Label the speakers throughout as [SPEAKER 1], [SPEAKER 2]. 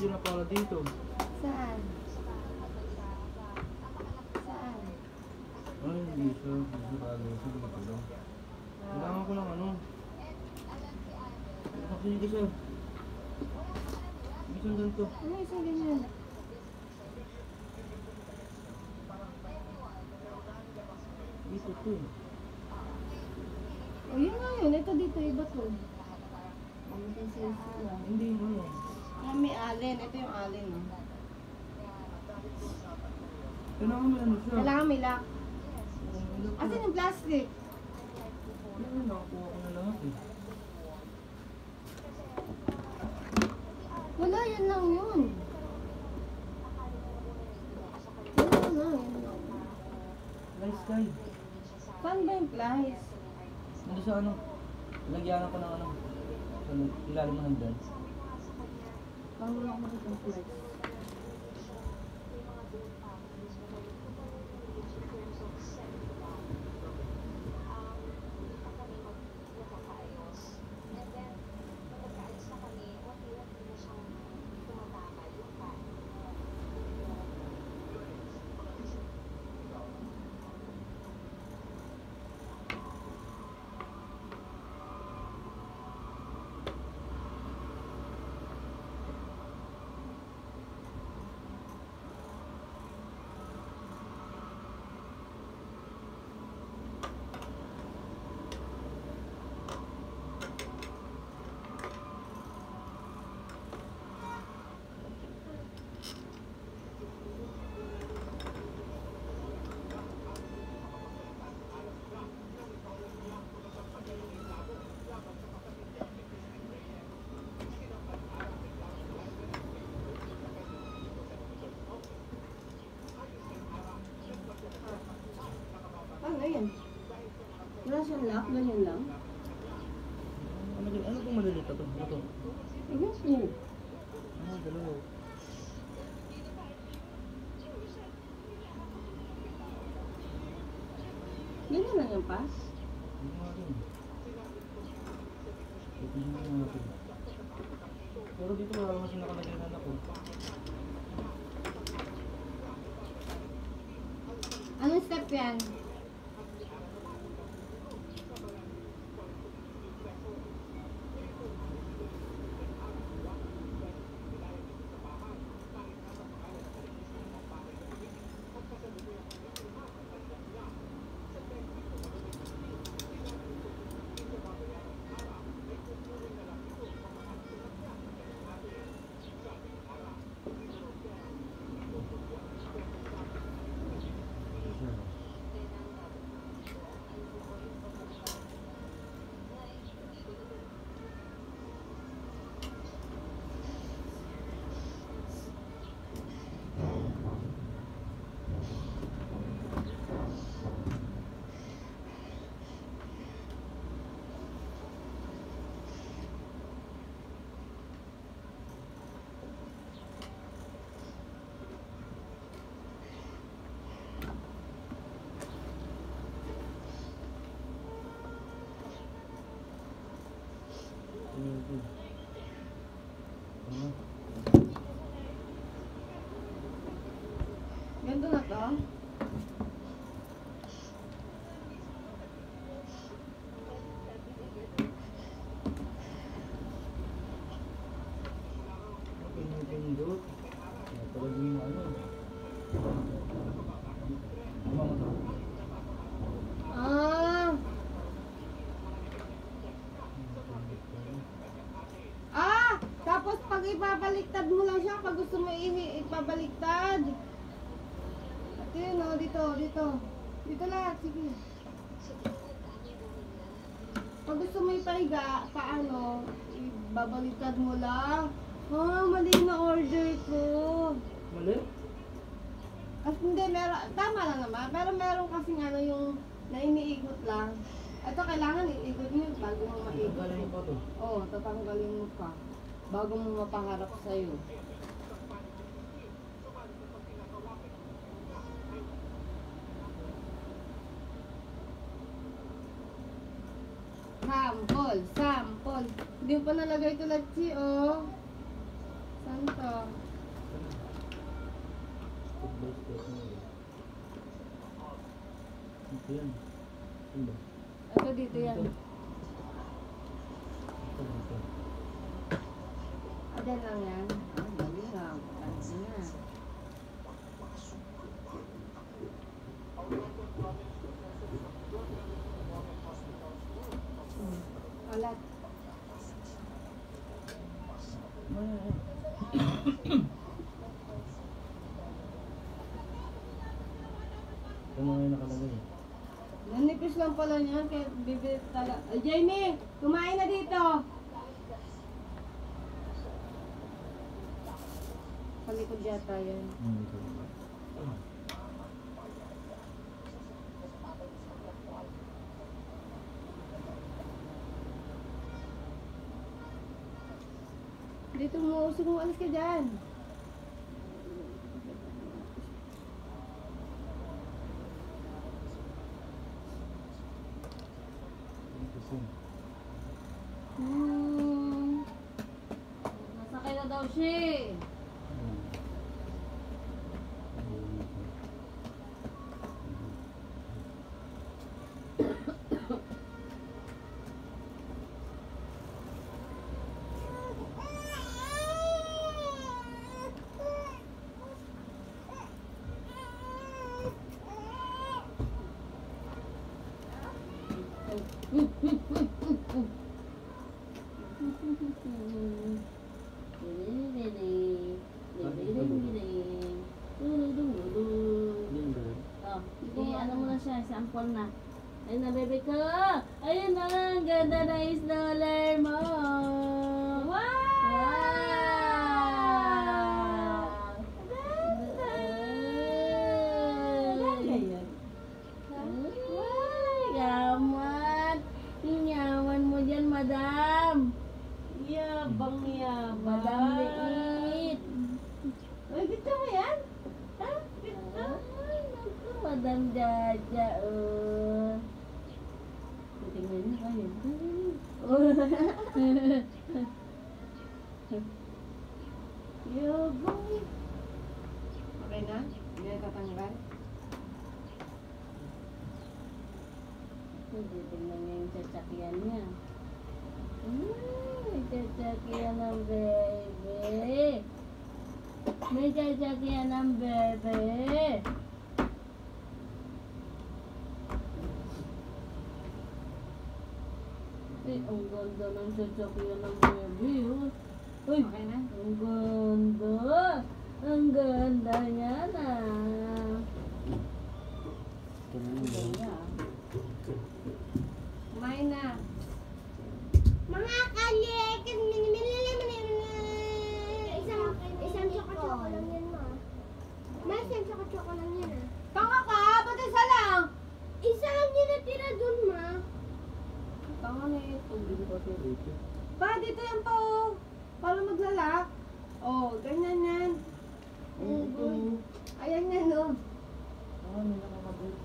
[SPEAKER 1] na pala dito.
[SPEAKER 2] Saan? Saan?
[SPEAKER 1] Ay, hindi siya. Hindi siya matulong. Kailangan ko lang ano. Kasi hindi siya. Isang ganito.
[SPEAKER 2] Ano isang ganyan?
[SPEAKER 1] Dito to.
[SPEAKER 2] O yun nga yun. Ito dito. Iba to.
[SPEAKER 1] Hindi yung ano.
[SPEAKER 2] Ah, may allen. Ito yung allen. Oh.
[SPEAKER 1] Kailangan may ano siya.
[SPEAKER 2] Kailangan may lock. Asan yung plastic?
[SPEAKER 1] Ano, nakakuha ko na lahat eh.
[SPEAKER 2] Wala, yan lang yun. Yan lang.
[SPEAKER 1] Nice guy.
[SPEAKER 2] Saan ba yung plies?
[SPEAKER 1] Nandun sa ano. Lagyan ko ng ano. Sa ilalim mo hanggan.
[SPEAKER 2] Parang wala ako makita yung plies. Ano yan? Wala siyang lock, ganyan lang.
[SPEAKER 1] Ano pong maliliit ito? Ano to?
[SPEAKER 2] Ayun po.
[SPEAKER 1] Ah, dalawa.
[SPEAKER 2] Ganyan lang yung pass.
[SPEAKER 1] Hindi nga rin. Tignan mo natin. Pero dito wala naman siya nakalagay na ako.
[SPEAKER 2] Anong step yan? Ganito na to?
[SPEAKER 1] Pinindot. Talagang yung ano.
[SPEAKER 2] Ah! Ah! Tapos pag ipabaliktad mo lang siya, pag gusto mo ipabaliktad. At yun o, dito, dito. Dito lahat, sige. Pag gusto mo ipahiga, paano? Ibabaliktad mo lang. Ah, mali na order ko.
[SPEAKER 1] Mali?
[SPEAKER 2] At hindi, meron, tama lang naman. Pero meron kasing ano yung na iniikot lang. Ito kailangan iikot mo bago mo maikot.
[SPEAKER 1] Tatanggalin mo pa to.
[SPEAKER 2] Oo, tatanggalin mo pa. Bago mo mapaharap sa'yo. Sample, sample. Hindi mo pa nalagay ito, Lachi, oh. Saan to?
[SPEAKER 1] Step by step mo. Ito yan. Saan ba?
[SPEAKER 2] Ito dito yan.
[SPEAKER 1] Ito dito.
[SPEAKER 2] Adan lang yan. Ah, dali lang. Tansi na. Alat.
[SPEAKER 1] Ito mga yung nakalagay.
[SPEAKER 2] Nanipis lang pala niyan kaya bibili tala. Ay, Jamie! Kumain na dito! Palikod yata yan.
[SPEAKER 1] Ito.
[SPEAKER 2] Dito mo usok mo, alis ka dyan.
[SPEAKER 1] Ito sin.
[SPEAKER 2] Nasakay na daw siya eh.
[SPEAKER 3] Oh, sige, ano mo na siya, sample na. Ayun na, baby ko. Ayun na, ang ganda na $1 mo. Yaman. Inyaman mo dyan, madam.
[SPEAKER 2] Yabang yabang.
[SPEAKER 3] Madam liit.
[SPEAKER 2] Ay, dito mo yan? Ha? Dito?
[SPEAKER 3] Ay, naku, Madam Jaja, oh. Tingnan niyo kayo.
[SPEAKER 2] Yabang. Okay na? Hindi na tatanggal?
[SPEAKER 3] Tingnan niyo yung sasakyan niya. May sasakyan ng bebe. May sasakyan ng bebe. Eh, ang ganda ng sasakyan ng bebe, oh. Uy,
[SPEAKER 2] Okay na?
[SPEAKER 3] ang ganda. Ang ganda niya na.
[SPEAKER 1] Ito na yung
[SPEAKER 3] Ganda.
[SPEAKER 2] Kumain na.
[SPEAKER 4] Mga kalik, isang choco-choco lang yan, ma. May isang choco-choco lang yan, ah.
[SPEAKER 2] Tanga ka! Ba't isa lang?
[SPEAKER 4] Isa lang yun natira dun, ma.
[SPEAKER 2] Tanga na ito.
[SPEAKER 1] dito.
[SPEAKER 2] Pa, dito yan pa oh. Para maglalak. Oh, ganyan yan.
[SPEAKER 1] Ito.
[SPEAKER 2] Ayan yan oh.
[SPEAKER 1] May nakakabit.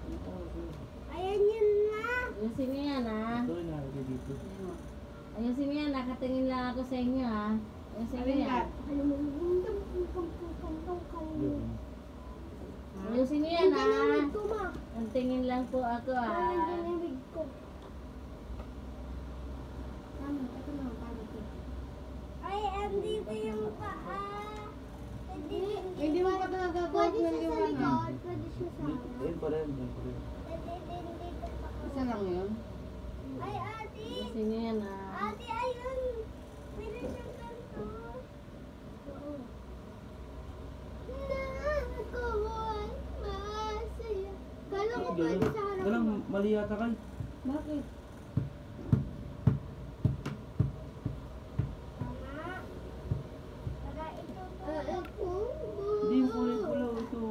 [SPEAKER 1] Ito.
[SPEAKER 4] Ayan yun, ma.
[SPEAKER 3] Ayusin niyo yan, ha?
[SPEAKER 1] Ito yung nakalagay dito.
[SPEAKER 3] Ayusin niyo yan, nakatingin lang ako sa inyo, ha? Ayusin niyo
[SPEAKER 2] Alin
[SPEAKER 3] yan.
[SPEAKER 2] ka?
[SPEAKER 4] Ano mo,
[SPEAKER 1] Dito.
[SPEAKER 3] Ayusin niyo yan, ha?
[SPEAKER 4] Nandiyan ko, ma.
[SPEAKER 3] Ang tingin lang po ako, ha?
[SPEAKER 4] Nandiyan yung wig ko.
[SPEAKER 2] Tama, ito na. Paano ito?
[SPEAKER 4] Ay, andito yung paa.
[SPEAKER 2] Hindi mo pa ito nagagawa
[SPEAKER 4] Pwede
[SPEAKER 2] ng
[SPEAKER 4] siya sa
[SPEAKER 2] liwanag.
[SPEAKER 4] likod. Pwede siya sa
[SPEAKER 1] Dito. Ayun pa rin. Ayun pa rin.
[SPEAKER 4] Pwede din dito pa.
[SPEAKER 2] Isa lang yun.
[SPEAKER 4] Ay, ate.
[SPEAKER 3] Ayusin niyo yan, ha?
[SPEAKER 4] Ate, ayun. Pwede siyang ganito. Oo. Nakakawan. Masaya. Kala ko pwede sa harap
[SPEAKER 1] Galang
[SPEAKER 4] mo.
[SPEAKER 1] mali yata kay.
[SPEAKER 2] Bakit?
[SPEAKER 4] Mama. Para ito po.
[SPEAKER 1] Hindi yung kulay pula. Ito.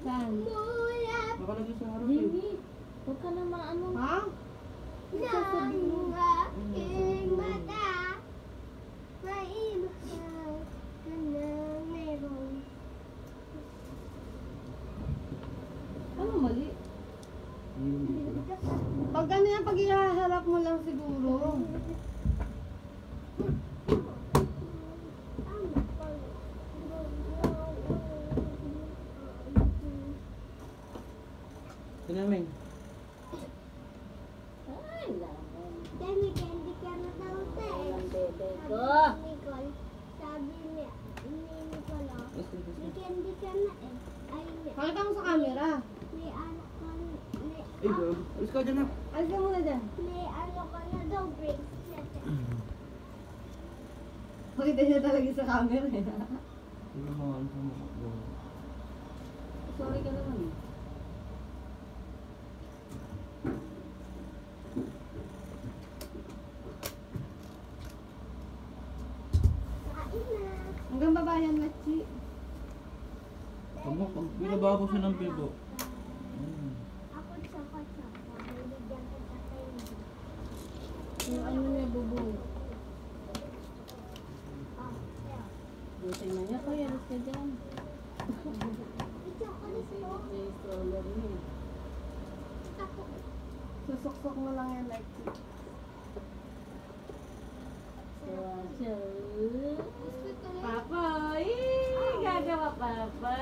[SPEAKER 2] Saan?
[SPEAKER 4] Mula
[SPEAKER 1] Nakalagay sa harap eh.
[SPEAKER 3] Jamie, huwag ka na maano.
[SPEAKER 2] Ha?
[SPEAKER 4] ng aking mata. Maimahal ka na meron.
[SPEAKER 2] Ano mali?
[SPEAKER 1] Hindi yung dito.
[SPEAKER 2] Pag ano yan, pag ihaharap mo lang siguro. Pakita mo sa camera.
[SPEAKER 4] May ano ka may,
[SPEAKER 1] Ay, gago. Alis ka dyan na.
[SPEAKER 2] Alis ka muna dyan.
[SPEAKER 4] may ano ka na daw bracelet.
[SPEAKER 2] Pakita niya talaga sa camera eh.
[SPEAKER 1] Hindi mo ano sa mga.
[SPEAKER 2] Sorry ka naman eh.
[SPEAKER 4] Kain na.
[SPEAKER 2] Hanggang baba yan, Machi.
[SPEAKER 1] Pag binaba ko siya ng pinto.
[SPEAKER 4] Ako tsaka-tsaka. Bibigyan kita kayo.
[SPEAKER 3] Yung ano niya, bubo.
[SPEAKER 4] Ah, yeah.
[SPEAKER 3] Buti na niya, kuya, alas ka dyan.
[SPEAKER 4] I-chocolate mo.
[SPEAKER 3] May stroller niya.
[SPEAKER 4] Ako.
[SPEAKER 2] Susok-sok mo lang yan, Machi.
[SPEAKER 3] Sawa siya.
[SPEAKER 4] Biscuit ko lang.
[SPEAKER 3] Papa! Gagawa, Papa!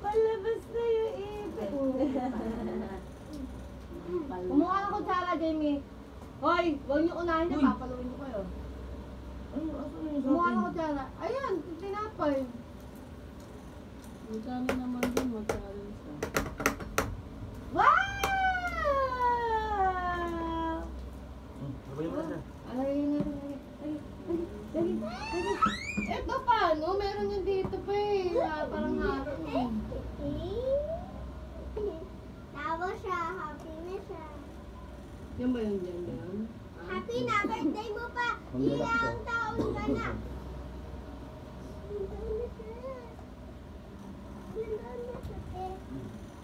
[SPEAKER 3] Palabas na yung ipin.
[SPEAKER 2] Kumuha ng kutsara, Jamie. Hoy, huwag niyo unahin niya,
[SPEAKER 1] Uy.
[SPEAKER 2] papaluin niyo kayo.
[SPEAKER 1] Ano, asan yung
[SPEAKER 2] Kumuha
[SPEAKER 1] sa
[SPEAKER 2] ng
[SPEAKER 1] akin?
[SPEAKER 2] kutsara. Ayan, tinapay.
[SPEAKER 3] Magkano naman din, magkano siya.
[SPEAKER 2] Wow!
[SPEAKER 1] Sabay mo na.
[SPEAKER 2] Ay, dali. Eto paano? Meron yun dito pa eh. Parang harap eh.
[SPEAKER 4] Tawa siya. Happy na siya.
[SPEAKER 2] Yan ba yun dyan?
[SPEAKER 4] Happy na birthday mo pa. Ilang taon ka na. Ilang taon na siya. Ilang taon na siya.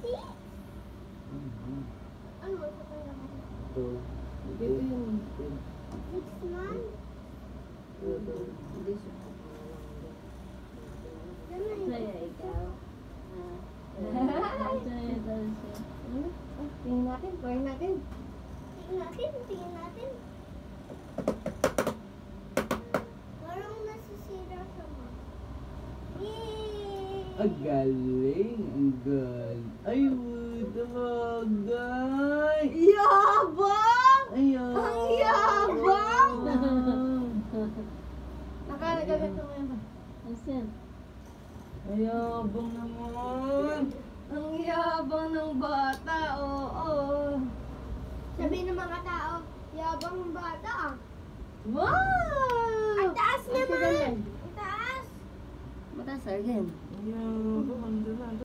[SPEAKER 4] See? Ano mo sa kanya?
[SPEAKER 2] Dito yun.
[SPEAKER 4] 6 months?
[SPEAKER 3] Saya ikaw. Saya daw siya.
[SPEAKER 2] Tingnan natin, try natin.
[SPEAKER 4] Tingnan natin. Parang nasisira siya mo. Yay!
[SPEAKER 1] Ang galing, ang galing. Ay, tabagay.
[SPEAKER 2] Yabang!
[SPEAKER 1] Ayaw.
[SPEAKER 2] Ang yabang! Nakagagat mo yan.
[SPEAKER 3] Asan?
[SPEAKER 1] Ayabang naman.
[SPEAKER 2] Ang yabang ng bata, oo.
[SPEAKER 4] Sabi ng mga tao, yabang ng bata ah.
[SPEAKER 2] Wow!
[SPEAKER 4] Ang taas
[SPEAKER 2] Ang
[SPEAKER 4] naman!
[SPEAKER 2] galing.
[SPEAKER 4] Ang taas!
[SPEAKER 2] Mataas again.
[SPEAKER 1] Ayabang, ang galing.